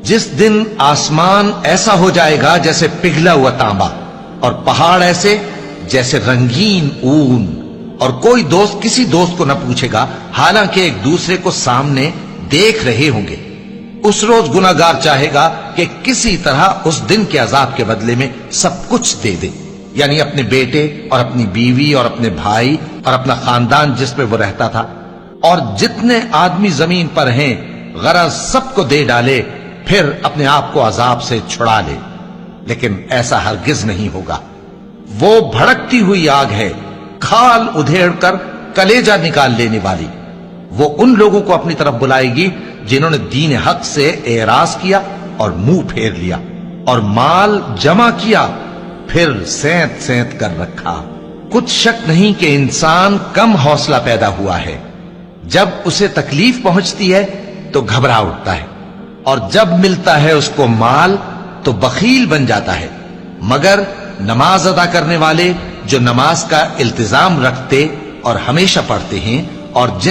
جس دن آسمان ایسا ہو جائے گا جیسے پگھلا ہوا تانبا، اور پہاڑ ایسے جیسے رنگین اون، اور کوئی دوست کسی دوست کو نہ پوچھے گا حالانکہ ایک دوسرے کو سامنے دیکھ رہے ہوں گے۔ اس روز گناہگار چاہے گا کہ کسی طرح اس دن کے عذاب کے بدلے میں سب کچھ دے دے، یعنی اپنے بیٹے اور اپنی بیوی اور اپنے بھائی اور اپنا خاندان جس پہ وہ رہتا تھا، اور جتنے آدمی زمین پر ہیں غرض سب کو دے ڈالے، پھر اپنے آپ کو عذاب سے چھڑا لے۔ لیکن ایسا ہرگز نہیں ہوگا۔ وہ بھڑکتی ہوئی آگ ہے، کھال ادھیڑ کر کلیجہ نکال لینے والی۔ وہ ان لوگوں کو اپنی طرف بلائے گی جنہوں نے دین حق سے اعراض کیا اور منہ پھیر لیا، اور مال جمع کیا پھر سینت سینت کر رکھا۔ کچھ شک نہیں کہ انسان کم حوصلہ پیدا ہوا ہے۔ جب اسے تکلیف پہنچتی ہے تو گھبرا اٹھتا ہے، اور جب ملتا ہے اس کو مال تو بخیل بن جاتا ہے۔ مگر نماز ادا کرنے والے جو نماز کا التزام رکھتے اور ہمیشہ پڑھتے ہیں، اور جن